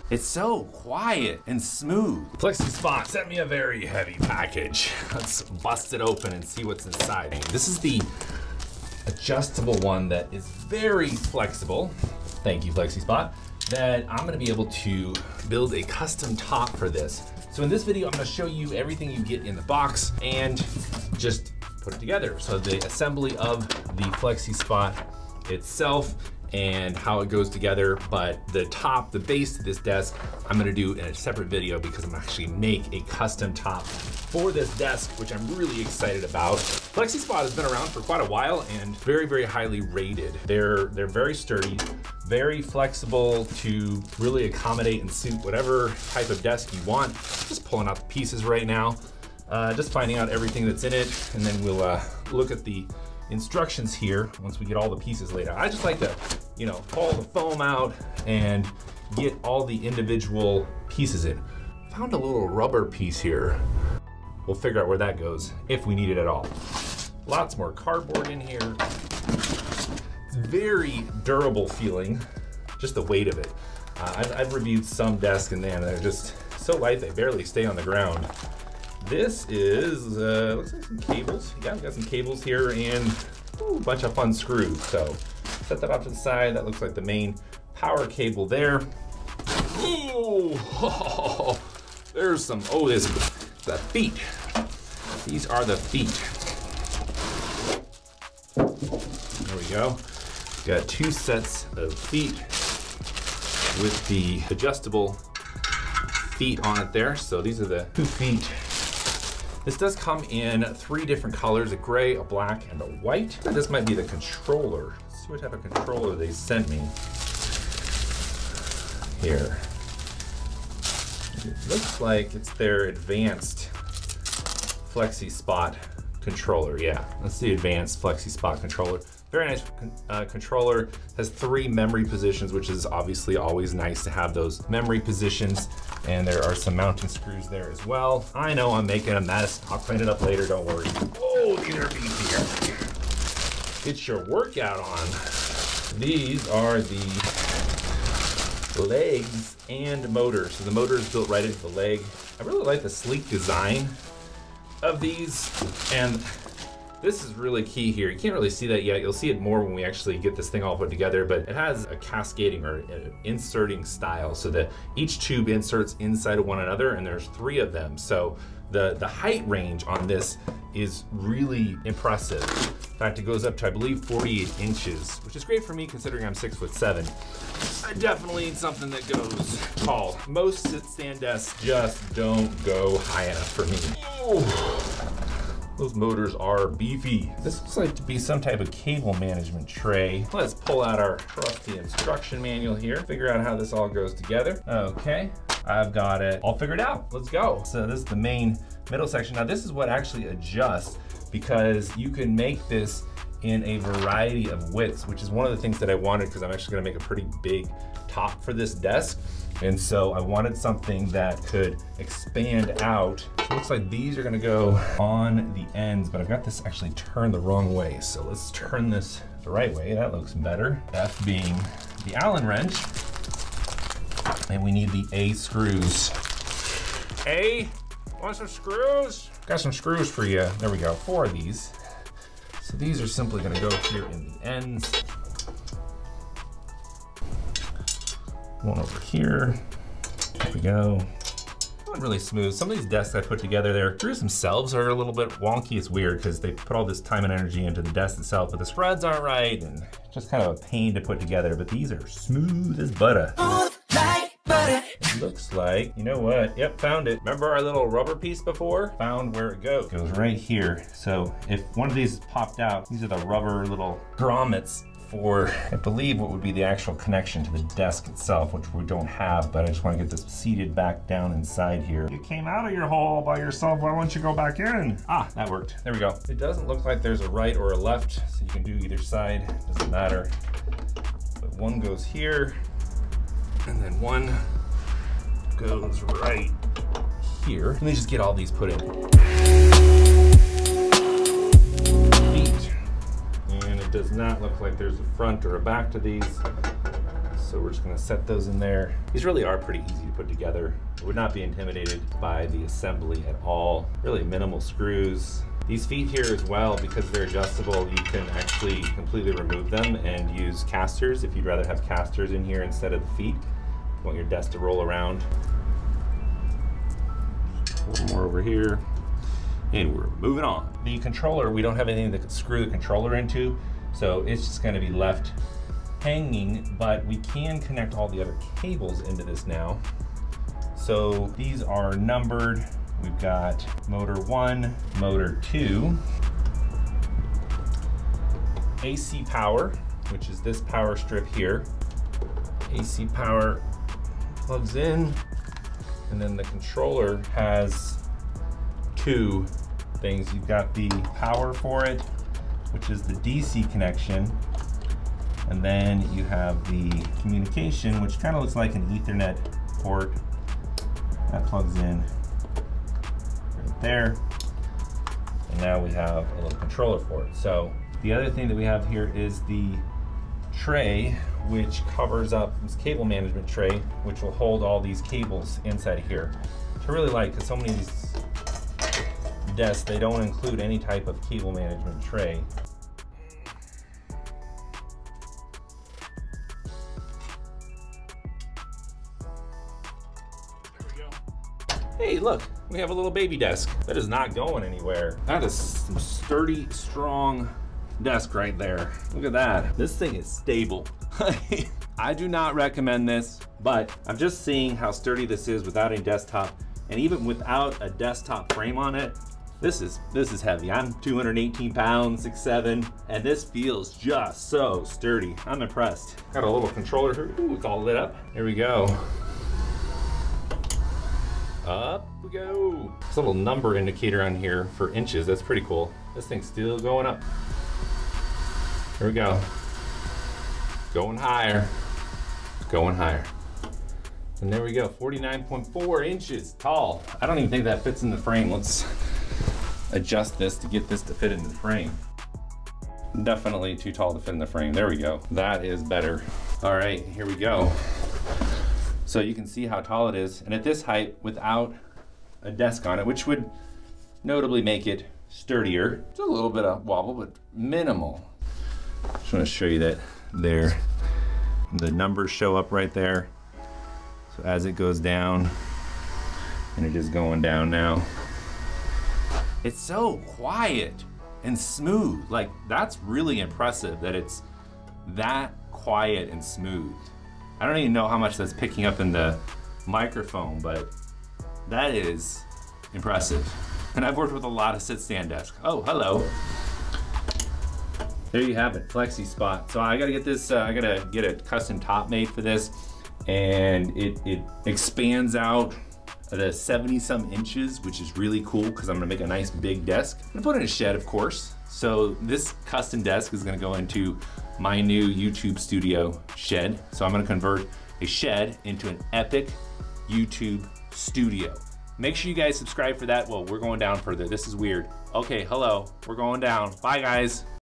It's so quiet and smooth. FlexiSpot sent me a very heavy package. Let's bust it open and see what's inside. This is the adjustable one that is very flexible. Thank you, FlexiSpot. That I'm gonna be able to build a custom top for this. So in this video, I'm gonna show you everything you get in the box and just put it together. So the assembly of the FlexiSpot itself and how it goes together, but the top, the base to this desk, I'm gonna do in a separate video because I'm actually make a custom top for this desk, which I'm really excited about. FlexiSpot has been around for quite a while and very, very highly rated. They're very sturdy, very flexible to really accommodate and suit whatever type of desk you want. Just pulling out the pieces right now, just finding out everything that's in it, and then we'll look at the instructions here once we get all the pieces laid out. I just like to, pull the foam out and get all the individual pieces in. Found a little rubber piece here. We'll figure out where that goes if we need it at all. Lots more cardboard in here. It's very durable feeling, just the weight of it. I've reviewed some desks and man, they're just so light they barely stay on the ground. This is, looks like some cables. Yeah, we got some cables here and a bunch of fun screws. So set that off to the side. That looks like the main power cable there. Oh, there's some, there's the feet. These are the feet. There we go. Got 2 sets of feet with the adjustable feet on it there. So these are the 2 feet. This does come in 3 different colors, a gray, a black, and a white. This might be the controller. Let's see what type of controller they sent me. Here. It looks like it's their advanced FlexiSpot controller. Yeah, that's the advanced FlexiSpot controller. Very nice controller. Has 3 memory positions, which is obviously always nice to have those memory positions. And there are some mounting screws there as well. I know I'm making a mess. I'll clean it up later, don't worry. Oh, these are beefier. Get your workout on. These are the legs and motor. So the motor is built right into the leg. I really like the sleek design of these, and this is really key here. You can't really see that yet. You'll see it more when we actually get this thing all put together, but it has a cascading or inserting style so that each tube inserts inside of one another, and there's 3 of them. So the height range on this is really impressive. In fact, it goes up to, I believe, 48 inches, which is great for me considering I'm 6'7". I definitely need something that goes tall. Most sit-stand desks just don't go high enough for me. Oh. Those motors are beefy. This looks like to be some type of cable management tray. Let's pull out our trusty instruction manual here, figure out how this all goes together. Okay, I've got it all figured out. Let's go. So this is the main middle section. Now this is what actually adjusts, because you can make this in a variety of widths, which is one of the things that I wanted, because I'm actually gonna make a pretty big top for this desk. And so I wanted something that could expand out. So it looks like these are gonna go on the ends, but I've got this actually turned the wrong way. So let's turn this the right way. That looks better. F being the Allen wrench. And we need the A screws. A, want some screws? Got some screws for you. There we go, 4 of these. So these are simply gonna go here in the ends. One over here. There we go. Really smooth. Some of these desks I put together, their screws themselves are a little bit wonky. It's weird because they put all this time and energy into the desk itself, but the spreads aren't right and just kind of a pain to put together. But these are smooth as butter. It looks like, you know what? Yep, found it. Remember our little rubber piece before? Found where it goes. It goes right here. So if one of these popped out, these are the rubber little grommets for, I believe, what would be the actual connection to the desk itself, which we don't have, but I just want to get this seated back down inside here. You came out of your hole by yourself, why don't you go back in? Ah, that worked. There we go. It doesn't look like there's a right or a left, so you can do either side, doesn't matter. But one goes here, and then one goes right here. Let me just get all these put in. Feet. And it does not look like there's a front or a back to these. So we're just gonna set those in there. These really are pretty easy to put together. I would not be intimidated by the assembly at all. Really minimal screws. These feet here as well, because they're adjustable, you can actually completely remove them and use casters if you'd rather have casters in here instead of the feet. You want your desk to roll around. A little more over here. And we're moving on. The controller, we don't have anything to screw the controller into, so it's just gonna be left hanging, but we can connect all the other cables into this now. So these are numbered. We've got motor 1, motor 2, AC power, which is this power strip here. AC power plugs in, and then the controller has two things. You've got the power for it, which is the DC connection, and then you have the communication, which kind of looks like an Ethernet port that plugs in right there. And now we have a little controller for it. So the other thing that we have here is the tray, which covers up this cable management tray, which will hold all these cables inside here. Which I really like, because so many of these desks, they don't include any type of cable management tray. Hey, look, we have a little baby desk. That is not going anywhere. That is some sturdy, strong desk right there. Look at that. This thing is stable. I do not recommend this, but I'm just seeing how sturdy this is without a desktop, and even without a desktop frame on it. This is heavy. I'm 218 pounds, 6'7", and this feels just so sturdy. I'm impressed. Got a little controller here. Ooh, it's all lit up. Here we go. Up we go. There's a little number indicator on here for inches. That's pretty cool. This thing's still going up. Here we go. Going higher. Going higher. And there we go, 49.4 inches tall. I don't even think that fits in the frame. Let's adjust this to get this to fit in the frame. Definitely too tall to fit in the frame. There we go. That is better. All right, here we go. So you can see how tall it is. And at this height, without a desk on it, which would notably make it sturdier. It's a little bit of wobble, but minimal. Just want to show you that there. The numbers show up right there. So as it goes down, and it is going down now. It's so quiet and smooth. Like, that's really impressive that it's that quiet and smooth. I don't even know how much that's picking up in the microphone, but that is impressive. And I've worked with a lot of sit-stand desks. Oh, hello. There you have it, FlexiSpot. So I gotta get this, I gotta get a custom top made for this, and it expands out the 70-some inches, which is really cool because I'm gonna make a nice big desk. I'm gonna put it in a shed, of course. So this custom desk is gonna go into my new YouTube studio shed. So I'm gonna convert a shed into an epic YouTube studio. Make sure you guys subscribe for that. Well, we're going down further. This is weird. Okay, hello, we're going down. Bye, guys.